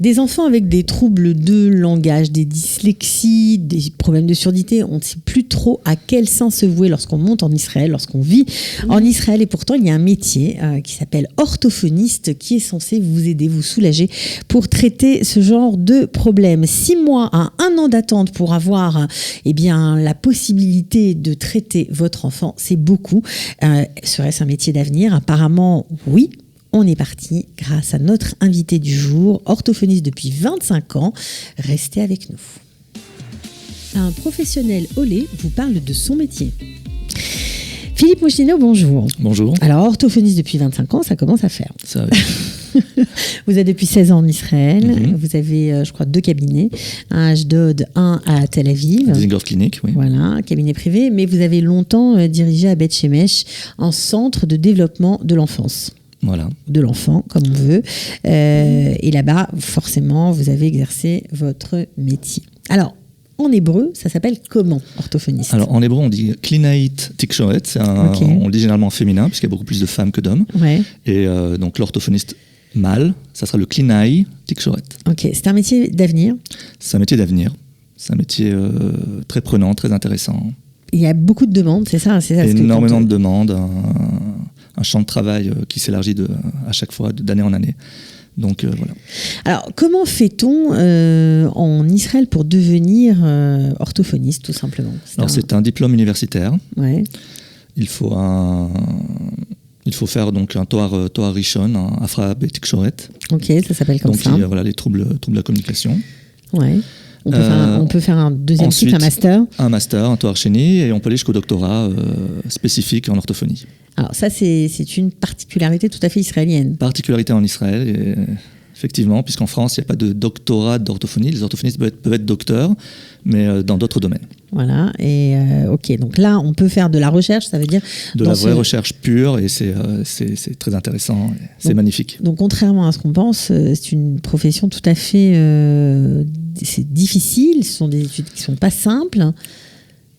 Des enfants avec des troubles de langage, des dyslexies, des problèmes de surdité, on ne sait plus trop à quel sein se vouer lorsqu'on monte en Israël, lorsqu'on vit en Israël. Et pourtant, il y a un métier qui s'appelle orthophoniste qui est censé vous aider, vous soulager pour traiter ce genre de problème. 6 mois à 1 an d'attente pour avoir la possibilité de traiter votre enfant, c'est beaucoup. Serait-ce un métier d'avenir ? Apparemment, oui. On est parti grâce à notre invité du jour, orthophoniste depuis 25 ans. Restez avec nous. Un professionnel au lait vous parle de son métier. Philippe Mouchino, bonjour. Bonjour. Alors, orthophoniste depuis 25 ans, ça commence à faire. Ça, oui. Vous êtes depuis 16 ans en Israël. Vous avez, je crois, 2 cabinets. Un à Ashdod, un à Tel Aviv. Dizengoff Clinic, oui. Voilà, un cabinet privé. Mais vous avez longtemps dirigé à Beth Shemesh, en centre de développement de l'enfance. Voilà. De l'enfant, comme on veut. Et là-bas, forcément, vous avez exercé votre métier. Alors, en hébreu, ça s'appelle comment, orthophoniste ? Alors, en hébreu, on dit Klinait Tikshoret. On le dit généralement féminin, puisqu'il y a beaucoup plus de femmes que d'hommes. Ouais. Et donc, l'orthophoniste mâle, ça sera le Klinai Tikshoret. Ok, c'est un métier d'avenir ? C'est un métier d'avenir. C'est un métier très prenant, très intéressant. Il y a beaucoup de demandes, c'est ça Énormément de demandes. Un champ de travail qui s'élargit à chaque fois, d'année en année. Donc voilà. Alors, comment fait-on en Israël pour devenir orthophoniste, tout simplement ? C'est un diplôme universitaire. Ouais. Il faut faire donc un Toar Rishon, un Afra B'Tikshoret. Ok, ça s'appelle comme ça. Donc les troubles de la communication. Ouais. On peut faire un deuxième cycle, un master. Un master, un Toar Sheni, et on peut aller jusqu'au doctorat spécifique en orthophonie. Alors ça, c'est une particularité tout à fait israélienne. Particularité en Israël, et, effectivement, puisqu'en France, il n'y a pas de doctorat d'orthophonie. Les orthophonistes peuvent être docteurs, mais dans d'autres domaines. Voilà, et ok, donc là, on peut faire de la recherche, ça veut dire... De la vraie recherche pure, et c'est très intéressant, c'est magnifique. Donc contrairement à ce qu'on pense, c'est une profession tout à fait... c'est difficile, ce sont des études qui ne sont pas simples.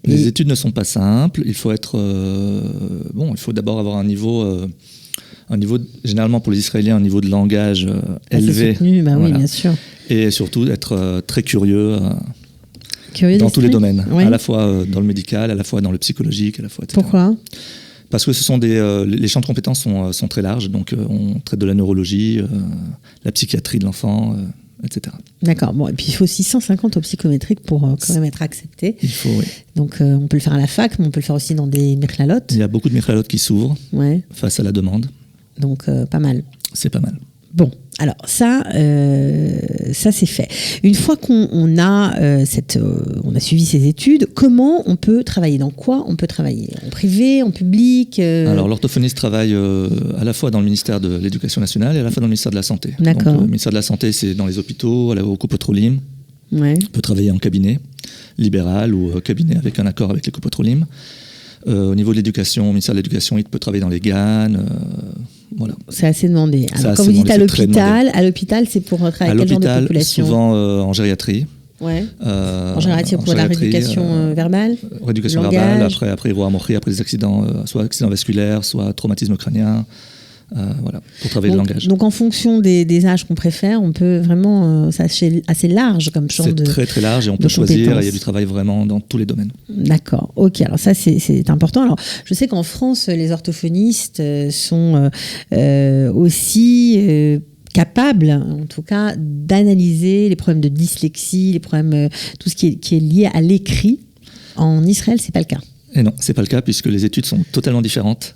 Les études ne sont pas simples, il faut être... il faut d'abord avoir un niveau, généralement pour les Israéliens, un niveau de langage élevé. Soutenu, voilà. Oui, bien sûr. Et surtout être très curieux dans tous les domaines, oui. À la fois dans le médical, à la fois dans le psychologique, à la fois, etc. Pourquoi ? Parce que les champs de compétences sont très larges, donc on traite de la neurologie, la psychiatrie de l'enfant, etc. D'accord, bon, et puis il faut aussi 150 au psychométrique pour quand même être accepté. Il faut, oui. Donc on peut le faire à la fac, mais on peut le faire aussi dans des michlalotes. Il y a beaucoup de michlalotes qui s'ouvrent face à la demande. Donc pas mal. C'est pas mal. Bon, alors ça c'est fait. Une fois qu'on a on a suivi ces études, comment on peut travailler ? Dans quoi on peut travailler ? En privé, en public Alors l'orthophoniste travaille à la fois dans le ministère de l'Éducation nationale et à la fois dans le ministère de la Santé. D'accord. Donc, le ministère de la Santé, c'est dans les hôpitaux, au Coupotrolim. Ouais. On peut travailler en cabinet libéral ou cabinet avec un accord avec les Coupotrolim. Au niveau de l'éducation, au ministère de l'Éducation, il peut travailler dans les GAN. Voilà. C'est assez demandé. Alors, quand vous dites à l'hôpital, c'est pour travailler avec quel genre de population ? Souvent en gériatrie. Ouais. En gériatrie, pour la rééducation verbale ? Rééducation verbale, après Iroha-Mochi, après des accidents, soit accidents vasculaires, soit traumatisme crânien. Voilà, pour travailler le langage. Donc en fonction des âges qu'on préfère, on peut vraiment, c'est assez large comme champ de... C'est très très large et on peut choisir, il y a du travail vraiment dans tous les domaines. D'accord, ok, alors ça c'est important. Alors je sais qu'en France, les orthophonistes sont aussi... capables, en tout cas, d'analyser les problèmes de dyslexie, les problèmes, tout ce qui est lié à l'écrit. En Israël, c'est pas le cas. Et non, c'est pas le cas puisque les études sont totalement différentes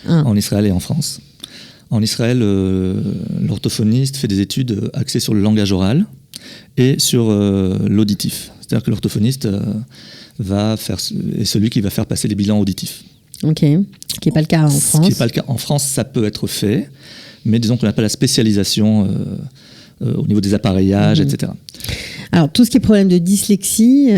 en Israël et en France. En Israël, l'orthophoniste fait des études axées sur le langage oral et sur l'auditif. C'est-à-dire que l'orthophoniste est celui qui va faire passer les bilans auditifs. Ok, ce qui n'est pas le cas en France. Ce qui n'est pas le cas en France, ça peut être fait, mais disons qu'on n'a pas la spécialisation au niveau des appareillages, etc. Alors, tout ce qui est problème de dyslexie,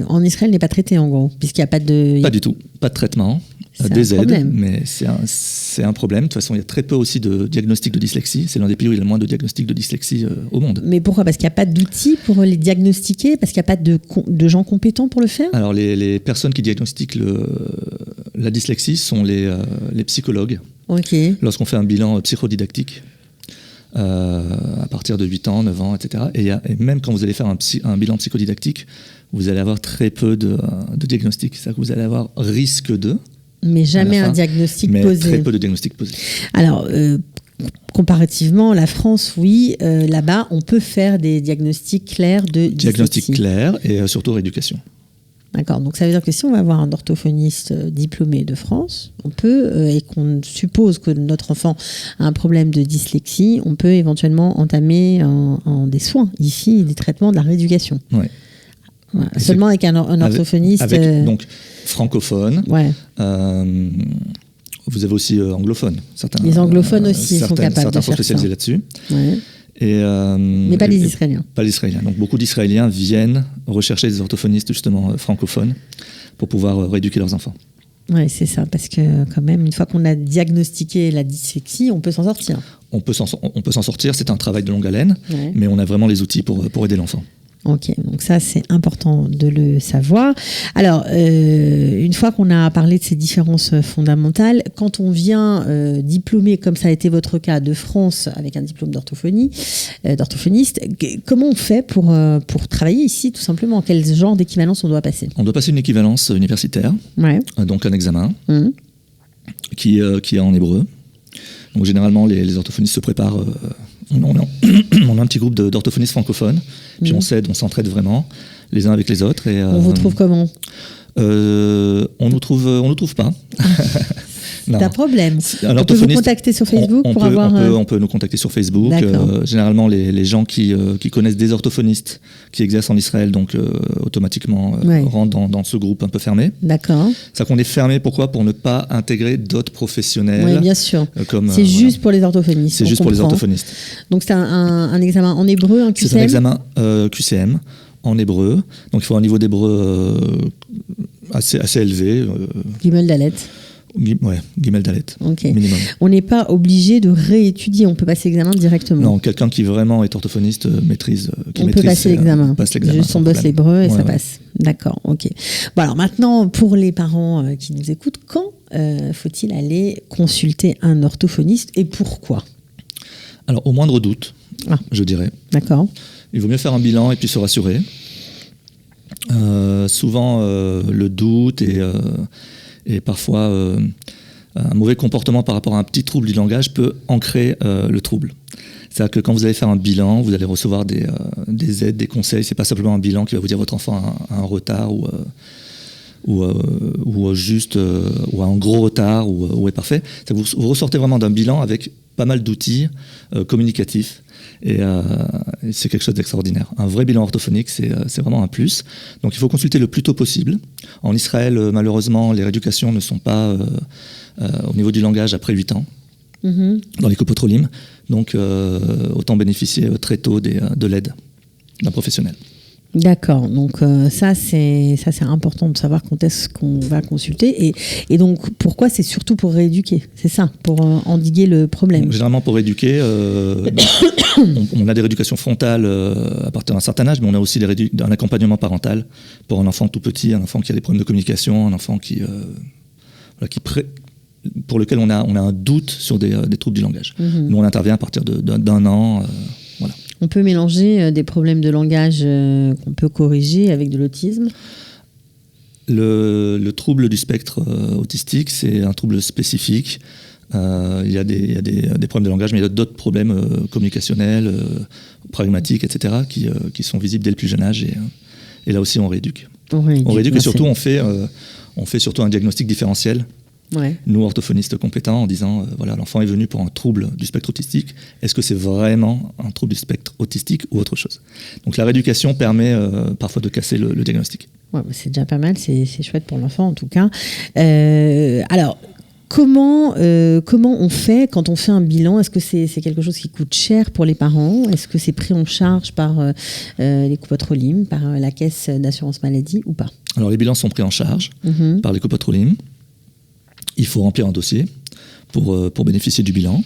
en Israël n'est pas traité en gros, puisqu'il n'y a pas de... Pas du tout, pas de traitement. Des aides, mais c'est un problème. De toute façon, il y a très peu aussi de diagnostics de dyslexie. C'est l'un des pays où il y a le moins de diagnostics de dyslexie au monde. Mais pourquoi ? Parce qu'il n'y a pas d'outils pour les diagnostiquer ? Parce qu'il n'y a pas de gens compétents pour le faire ? Alors, les personnes qui diagnostiquent la dyslexie sont les psychologues. Ok. Lorsqu'on fait un bilan psychodidactique, à partir de 8 ans, 9 ans, etc. Et même quand vous allez faire un bilan psychodidactique, vous allez avoir très peu de diagnostics. C'est-à-dire que vous allez avoir risque de... Mais jamais un diagnostic posé. Mais très peu de diagnostics posés. Alors, comparativement, la France, oui, là-bas, on peut faire des diagnostics clairs de dyslexie. Diagnostics clairs et surtout rééducation. D'accord, donc ça veut dire que si on va avoir un orthophoniste diplômé de France, on peut, et qu'on suppose que notre enfant a un problème de dyslexie, on peut éventuellement entamer des soins ici, des traitements de la rééducation. Oui. Voilà. Seulement avec un orthophoniste... donc francophone. Ouais. Vous avez aussi anglophone. Les anglophones aussi sont capables de faire ça. Certains sont spécialisés là-dessus. Ouais. Mais pas les Israéliens. Pas les Israéliens. Donc beaucoup d'Israéliens viennent rechercher des orthophonistes justement francophones pour pouvoir rééduquer leurs enfants. Oui, c'est ça, parce que quand même, une fois qu'on a diagnostiqué la dyslexie, on peut s'en sortir. On peut s'en sortir, c'est un travail de longue haleine, mais on a vraiment les outils pour aider l'enfant. Ok, donc ça c'est important de le savoir. Alors, une fois qu'on a parlé de ces différences fondamentales, quand on vient diplômé, comme ça a été votre cas, de France avec un diplôme d'orthophoniste, comment on fait pour travailler ici tout simplement? Quel genre d'équivalence on doit passer? On doit passer une équivalence universitaire, donc un examen qui est en hébreu. Donc généralement les orthophonistes se préparent... On a un petit groupe d'orthophonistes francophones, puis on s'entraide vraiment les uns avec les autres. Et, on vous trouve comment? On nous trouve pas. C'est un problème. On peut vous contacter sur Facebook pour avoir... On peut nous contacter sur Facebook. Généralement, les gens qui connaissent des orthophonistes qui exercent en Israël, donc automatiquement rentrent dans ce groupe un peu fermé. D'accord. C'est-à-dire qu'on est fermé, pourquoi? Pour ne pas intégrer d'autres professionnels. Oui, bien sûr. C'est juste pour les orthophonistes. C'est juste pour les orthophonistes. Donc c'est un examen en hébreu, un QCM? C'est un examen QCM en hébreu. Donc il faut un niveau d'hébreu assez élevé. Gimel Dalet. Gimel Dalet, minimum. On n'est pas obligé de réétudier, on peut passer l'examen directement. Non, quelqu'un qui vraiment est orthophoniste maîtrise. On peut passer l'examen. Juste on bosse l'hébreu et ça passe. D'accord, ok. Bon, alors maintenant, pour les parents qui nous écoutent, quand faut-il aller consulter un orthophoniste et pourquoi? Alors, au moindre doute, je dirais. D'accord. Il vaut mieux faire un bilan et puis se rassurer. Souvent, le doute et parfois un mauvais comportement par rapport à un petit trouble du langage peut ancrer le trouble. C'est-à-dire que quand vous allez faire un bilan, vous allez recevoir des aides, des conseils. C'est pas simplement un bilan qui va vous dire votre enfant a un retard ou un gros retard ou est parfait. C'est-à-dire que vous ressortez vraiment d'un bilan avec pas mal d'outils communicatifs. Et c'est quelque chose d'extraordinaire. Un vrai bilan orthophonique, c'est vraiment un plus. Donc il faut consulter le plus tôt possible. En Israël, malheureusement, les rééducations ne sont pas au niveau du langage après 8 ans, dans les copotrolim. Donc autant bénéficier très tôt de l'aide d'un professionnel. D'accord, donc ça c'est important de savoir quand est-ce qu'on va consulter et donc pourquoi? C'est surtout pour rééduquer, c'est ça, pour endiguer le problème. Donc, généralement pour rééduquer, on a des rééducations frontales à partir d'un certain âge, mais on a aussi un accompagnement parental pour un enfant tout petit, un enfant qui a des problèmes de communication, un enfant pour lequel on a un doute sur des troubles du langage. Nous on intervient à partir d'un an, voilà. On peut mélanger des problèmes de langage qu'on peut corriger avec de l'autisme? Le trouble du spectre autistique, c'est un trouble spécifique. Il y a des problèmes de langage, mais il y a d'autres problèmes communicationnels, pragmatiques, etc., qui sont visibles dès le plus jeune âge. Et là aussi, on rééduque. On rééduque et surtout, on fait surtout un diagnostic différentiel. Ouais. Nous, orthophonistes compétents, en disant voilà, l'enfant est venu pour un trouble du spectre autistique. Est-ce que c'est vraiment un trouble du spectre autistique ou autre chose? Donc la rééducation permet parfois de casser le diagnostic. Ouais, c'est déjà pas mal, c'est chouette pour l'enfant en tout cas. Alors, comment on fait quand on fait un bilan? Est-ce que c'est quelque chose qui coûte cher pour les parents? Est-ce que c'est pris en charge par les copotrolim, par la caisse d'assurance maladie ou pas? Alors les bilans sont pris en charge par les copotrolim. Il faut remplir un dossier pour bénéficier du bilan.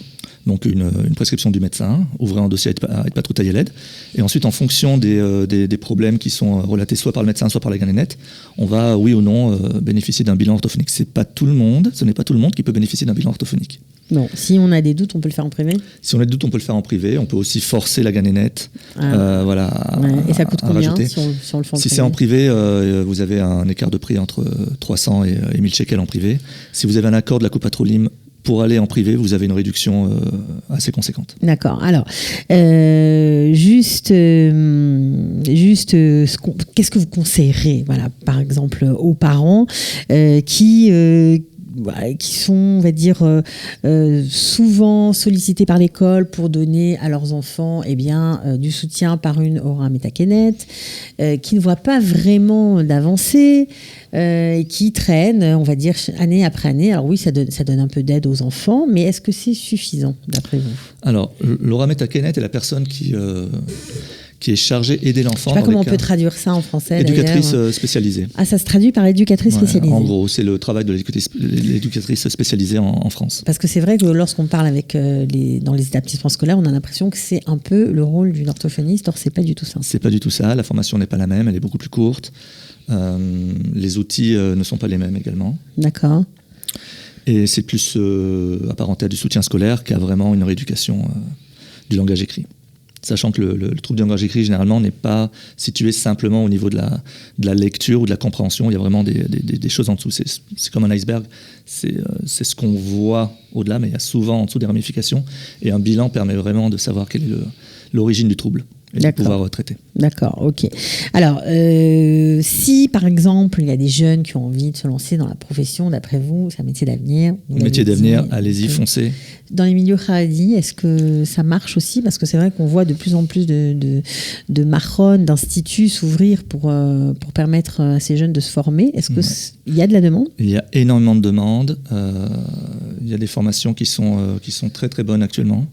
Donc une prescription du médecin, ouvrir un dossier à Hitpatrut Hayeled. Et ensuite, en fonction des problèmes qui sont relatés soit par le médecin, soit par la Ganénette, on va, oui ou non, bénéficier d'un bilan orthophonique. Ce n'est pas tout le monde qui peut bénéficier d'un bilan orthophonique. Bon, si on a des doutes, on peut le faire en privé? Si on a des doutes, on peut le faire en privé. On peut aussi forcer la ganénette. Et ça coûte combien si on le fait en privé? Si c'est en privé, vous avez un écart de prix entre 300 et 1000 shekels en privé. Si vous avez un accord de la Coupat Olim pour aller en privé, vous avez une réduction assez conséquente. D'accord. Alors, qu'est-ce que vous conseillerez, voilà, par exemple, aux parents qui sont, on va dire, souvent sollicités par l'école pour donner à leurs enfants du soutien par une Hora Metakenet, qui ne voient pas vraiment d'avancée, qui traînent, on va dire, année après année. Alors oui, ça donne un peu d'aide aux enfants, mais est-ce que c'est suffisant, d'après vous? Alors, l'Hora Metakenet est la personne qui est chargée d'aider l'enfant. Je ne sais pas comment on peut traduire ça en français. Éducatrice spécialisée. Ah, ça se traduit par éducatrice spécialisée. En gros, c'est le travail de l'éducatrice spécialisée en France. Parce que c'est vrai que lorsqu'on parle dans les établissements scolaires, on a l'impression que c'est un peu le rôle d'une orthophoniste. Or, c'est pas du tout ça. C'est pas du tout ça. La formation n'est pas la même. Elle est beaucoup plus courte. Les outils ne sont pas les mêmes également. D'accord. Et c'est plus apparenté à du soutien scolaire qu'à vraiment une rééducation du langage écrit. Sachant que le trouble du langage écrit, généralement, n'est pas situé simplement au niveau de la lecture ou de la compréhension. Il y a vraiment des choses en dessous. C'est comme un iceberg. C'est ce qu'on voit au-delà, mais il y a souvent en dessous des ramifications. Et un bilan permet vraiment de savoir quelle est l'origine du trouble et de pouvoir traiter. D'accord, ok. Alors, si par exemple, il y a des jeunes qui ont envie de se lancer dans la profession, d'après vous, c'est un métier d'avenir. Métier d'avenir, allez-y, foncez. Dans les milieux Haredi, est-ce que ça marche aussi? Parce que c'est vrai qu'on voit de plus en plus de marron, d'instituts s'ouvrir pour permettre à ces jeunes de se former. Est-ce qu'il y a de la demande? Il y a énormément de demandes. Il y a des formations qui sont très très bonnes actuellement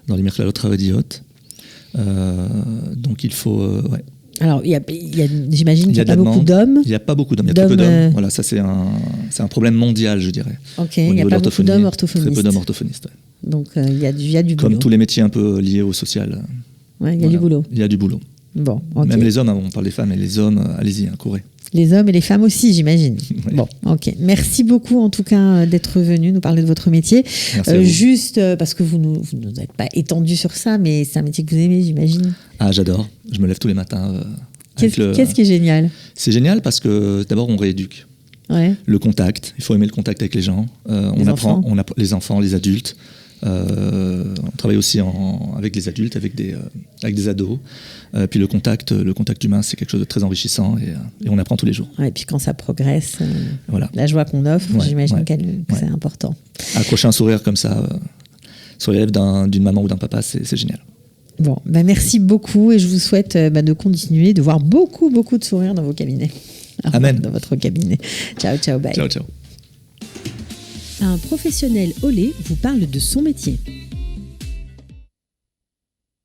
dans les Mirklalot Harediot. Donc il faut... Alors, j'imagine qu'il n'y a pas beaucoup d'hommes. Il n'y a pas beaucoup d'hommes, il y a très peu d'hommes. Voilà, ça c'est un problème mondial, je dirais. Ok, il n'y a pas beaucoup d'hommes orthophonistes. Très peu d'hommes orthophonistes. Ouais. Donc il y a du boulot. Comme tous les métiers un peu liés au social. Ouais, il y a du boulot. Il y a du boulot. Bon, okay. Même les hommes, on parle des femmes, et les hommes, allez-y, courez. Les hommes et les femmes aussi, j'imagine. Ouais. Bon, ok. Merci beaucoup en tout cas d'être venu nous parler de votre métier. Juste parce que vous nous êtes pas étendu sur ça, mais c'est un métier que vous aimez, j'imagine. Ah, j'adore. Je me lève tous les matins. Qu'est-ce qui est génial? C'est génial parce que d'abord on rééduque. Ouais. Le contact, il faut aimer le contact avec les gens. On apprend les enfants, les adultes. On travaille aussi avec les adultes, avec des ados. Puis le contact humain, c'est quelque chose de très enrichissant et on apprend tous les jours. Ouais, et puis quand ça progresse, la joie qu'on offre, j'imagine que c'est important. Accrocher un sourire comme ça sur les lèvres d'une maman ou d'un papa, c'est génial. Bon, merci beaucoup et je vous souhaite de continuer, de voir beaucoup, beaucoup de sourires dans vos cabinets. Amen. Dans votre cabinet. Ciao, ciao, bye. Ciao, ciao. Un professionnel Olé vous parle de son métier.